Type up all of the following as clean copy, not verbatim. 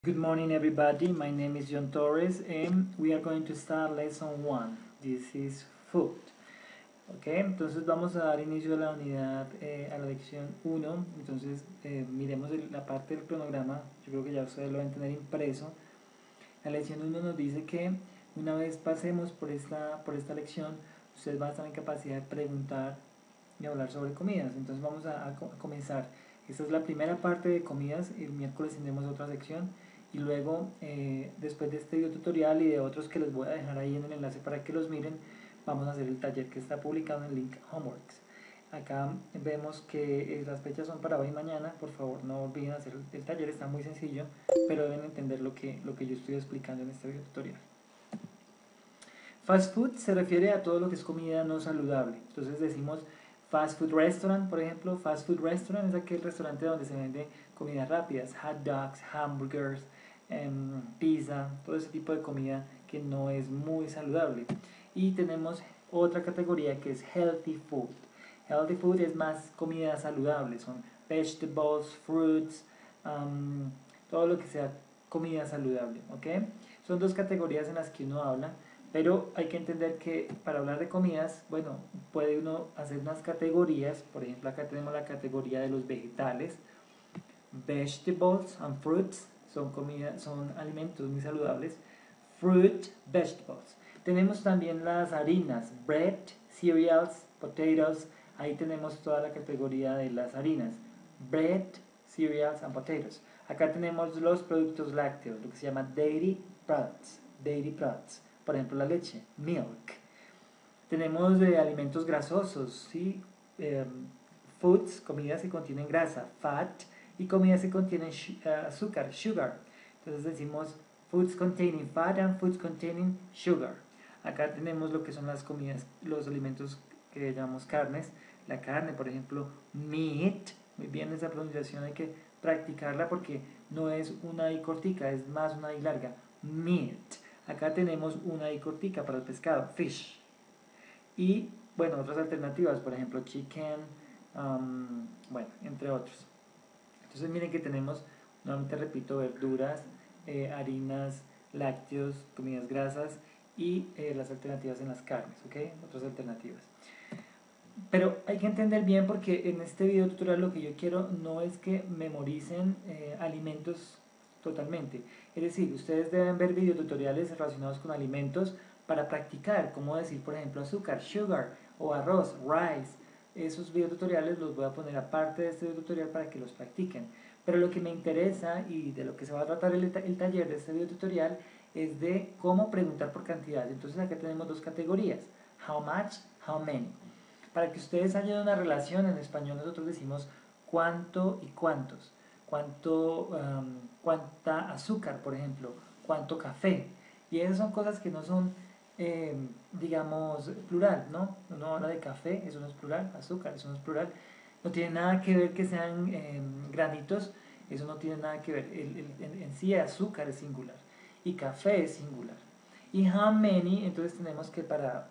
Good morning, everybody. My name is John Torres, and we are going to start lesson 1. This is food. Okay, entonces vamos a dar inicio a la unidad, a la lección 1. Entonces, miremos la parte del cronograma. Yo creo que ya ustedes lo van a tener impreso. La lección 1 nos dice que una vez pasemos por esta lección, ustedes van a estar en capacidad de preguntar y hablar sobre comidas. Entonces, vamos a comenzar. Esta es la primera parte de comidas. El miércoles tendremos otra sección. Y luego, después de este video tutorial y de otros que les voy a dejar ahí en el enlace para que los miren, vamos a hacer el taller que está publicado en el link Homeworks. Acá vemos que las fechas son para hoy y mañana. Por favor, no olviden hacer el taller, está muy sencillo, pero deben entender lo que yo estoy explicando en este video tutorial. Fast food se refiere a todo lo que es comida no saludable. Entonces decimos fast food restaurant, por ejemplo. Fast food restaurant es aquel restaurante donde se vende comidas rápidas, hot dogs, hamburgers, pizza, todo ese tipo de comida que no es muy saludable. Y tenemos otra categoría que es healthy food. Healthy food es más comida saludable, son vegetables, fruits, todo lo que sea comida saludable, ¿ok? Son dos categorías en las que uno habla, pero hay que entender que para hablar de comidas, bueno, puede uno hacer unas categorías. Por ejemplo, acá tenemos la categoría de los vegetales. Vegetables and fruits son alimentos muy saludables. Fruit, vegetables. Tenemos también las harinas, bread, cereals, potatoes. Ahí tenemos toda la categoría de las harinas. Bread, cereals and potatoes. Acá tenemos los productos lácteos, lo que se llama dairy products. Dairy products. Por ejemplo, la leche, milk. Tenemos alimentos grasosos, ¿sí? Foods, comidas que contienen grasa, fat, y comidas que contienen azúcar, sugar. Entonces decimos foods containing fat and foods containing sugar. Acá tenemos lo que son las comidas, los alimentos que llamamos carnes. La carne, por ejemplo, meat. Muy bien, esa pronunciación hay que practicarla porque no es una I cortica, es más una I larga. Meat. Acá tenemos una I cortica para el pescado, fish. Y bueno, otras alternativas, por ejemplo, chicken, bueno, entre otros. Entonces miren que tenemos, nuevamente repito, verduras, harinas, lácteos, comidas grasas y las alternativas en las carnes, ¿ok? Otras alternativas. Pero hay que entender bien, porque en este video tutorial lo que yo quiero no es que memoricen alimentos totalmente. Es decir, ustedes deben ver videotutoriales relacionados con alimentos para practicar cómo decir, por ejemplo, azúcar, sugar, o arroz, rice. Esos videotutoriales los voy a poner aparte de este videotutorial para que los practiquen. Pero lo que me interesa y de lo que se va a tratar el taller de este videotutorial es de cómo preguntar por cantidad. Entonces acá tenemos dos categorías, how much, how many. Para que ustedes hayan una relación, en español nosotros decimos cuánto y cuántos. Cuánta azúcar, por ejemplo, cuánto café. Y esas son cosas que no son, digamos, plural, ¿no? Uno habla de café, eso no es plural, azúcar, eso no es plural. No tiene nada que ver que sean granitos, eso no tiene nada que ver. En sí azúcar es singular y café es singular. Y how many, entonces tenemos que para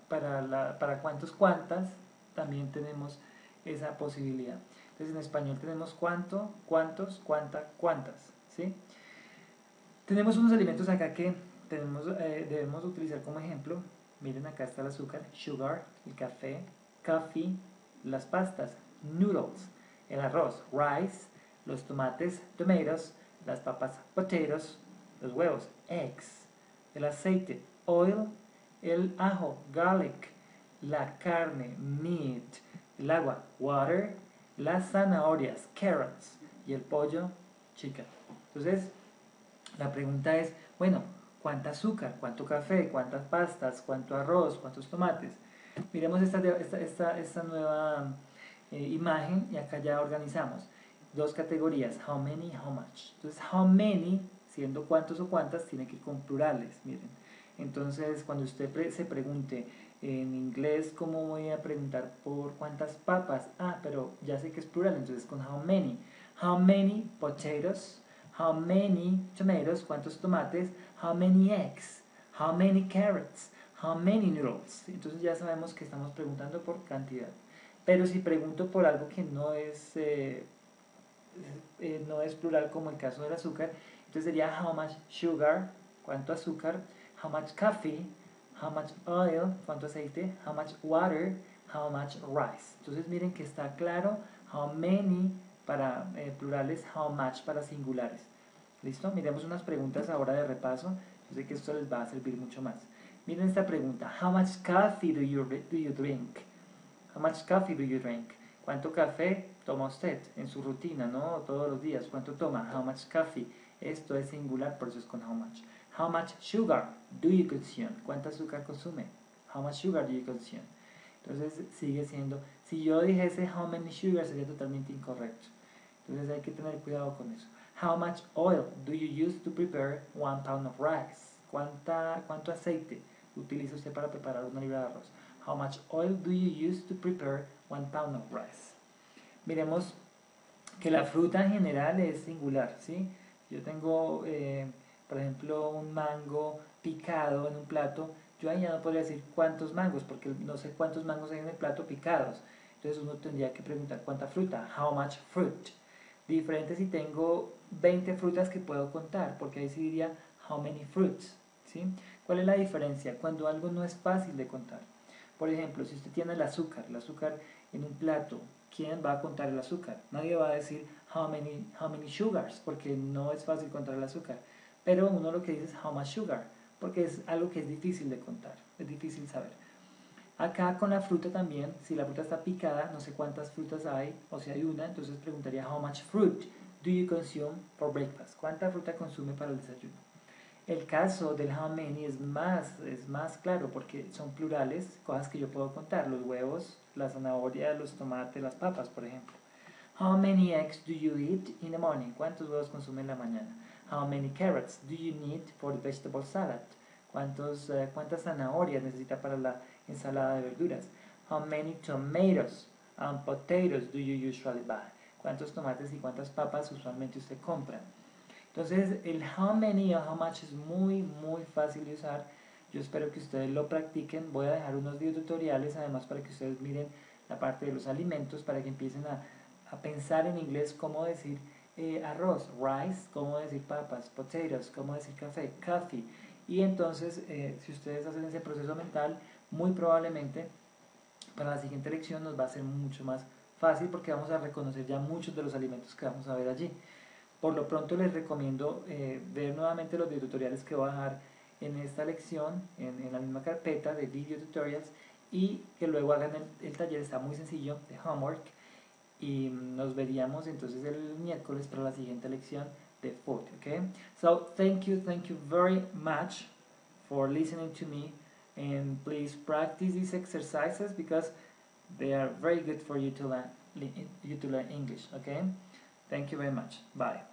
cuántos, cuántas, también tenemos esa posibilidad. Entonces en español tenemos cuánto, cuántos, cuánta, cuántas, ¿sí? Tenemos unos alimentos acá que debemos utilizar como ejemplo. Miren, acá está el azúcar, sugar, el café, coffee, las pastas, noodles, el arroz, rice, los tomates, tomatoes, las papas, potatoes, los huevos, eggs, el aceite, oil, el ajo, garlic, la carne, meat, el agua, water, las zanahorias, carrots, y el pollo, chicken. Entonces, la pregunta es, bueno, ¿cuánta azúcar? ¿Cuánto café? ¿Cuántas pastas? ¿Cuánto arroz? ¿Cuántos tomates? Miremos esta nueva imagen, y acá ya organizamos dos categorías, how many, how much. Entonces, how many, siendo cuántos o cuántas, tiene que ir con plurales, miren. Entonces, cuando usted se pregunte en inglés, ¿cómo voy a preguntar por cuántas papas? Ah, pero ya sé que es plural, entonces con how many. How many potatoes? How many tomatoes? ¿Cuántos tomates? How many eggs? How many carrots? How many noodles? Entonces ya sabemos que estamos preguntando por cantidad. Pero si pregunto por algo que no es plural, como el caso del azúcar, Entonces sería how much sugar, cuánto azúcar, how much coffee, how much oil, cuánto aceite, how much water, how much rice. Entonces miren que está claro how many para plurales, how much para singulares. ¿Listo? Miremos unas preguntas ahora de repaso. Yo sé que esto les va a servir mucho más. Miren esta pregunta. How much coffee do you drink? How much coffee do you drink? ¿Cuánto café toma usted en su rutina, no? Todos los días. ¿Cuánto toma? How much coffee? Esto es singular, por eso es con how much. How much sugar do you consume? ¿Cuánto azúcar consume? How much sugar do you consume? Entonces sigue siendo, si yo dijese how many sugar sería totalmente incorrecto. Entonces hay que tener cuidado con eso. How much oil do you use to prepare 1 pound of rice? ¿Cuánto aceite utiliza usted para preparar una libra de arroz? How much oil do you use to prepare 1 pound of rice? Miremos que la fruta en general es singular, ¿sí? Yo tengo, por ejemplo, un mango picado en un plato. Yo ahí ya no podría decir cuántos mangos, porque no sé cuántos mangos hay en el plato picados. Entonces uno tendría que preguntar cuánta fruta, how much fruit. Diferente si tengo 20 frutas que puedo contar, porque ahí sí diría how many fruits, ¿sí? ¿Cuál es la diferencia? Cuando algo no es fácil de contar. Por ejemplo, si usted tiene el azúcar en un plato, ¿quién va a contar el azúcar? Nadie va a decir how many sugars, porque no es fácil contar el azúcar. Pero uno lo que dice es how much sugar, porque es algo que es difícil de contar, es difícil saber. Acá con la fruta también, si la fruta está picada, no sé cuántas frutas hay, o si hay una, entonces preguntaría how much fruit do you consume for breakfast? ¿Cuánta fruta consume para el desayuno? El caso del how many es más claro porque son plurales, cosas que yo puedo contar, los huevos, la zanahoria, los tomates, las papas, por ejemplo. How many eggs do you eat in the morning? ¿Cuántos huevos consume en la mañana? How many carrots do you need for the vegetable salad? ¿Cuántas zanahorias necesita para la ensalada de verduras? How many tomatoes and potatoes do you usually buy? ¿Cuántos tomates y cuántas papas usualmente usted compra? Entonces el how many o how much es muy fácil de usar. Yo espero que ustedes lo practiquen. Voy a dejar unos videotutoriales además para que ustedes miren la parte de los alimentos, para que empiecen a pensar en inglés cómo decir arroz, rice, cómo decir papas, potatoes, cómo decir café, coffee. Y entonces si ustedes hacen ese proceso mental, muy probablemente para la siguiente lección nos va a ser mucho más fácil porque vamos a reconocer ya muchos de los alimentos que vamos a ver allí. Por lo pronto les recomiendo ver nuevamente los videotutoriales que voy a dejar en esta lección, en la misma carpeta de video tutorials, y que luego hagan el taller, está muy sencillo, de homework, y nos veríamos entonces el miércoles para la siguiente lección de food, okay? So thank you very much for listening to me, and please practice these exercises because they are very good for you to learn English, okay? Thank you very much. Bye.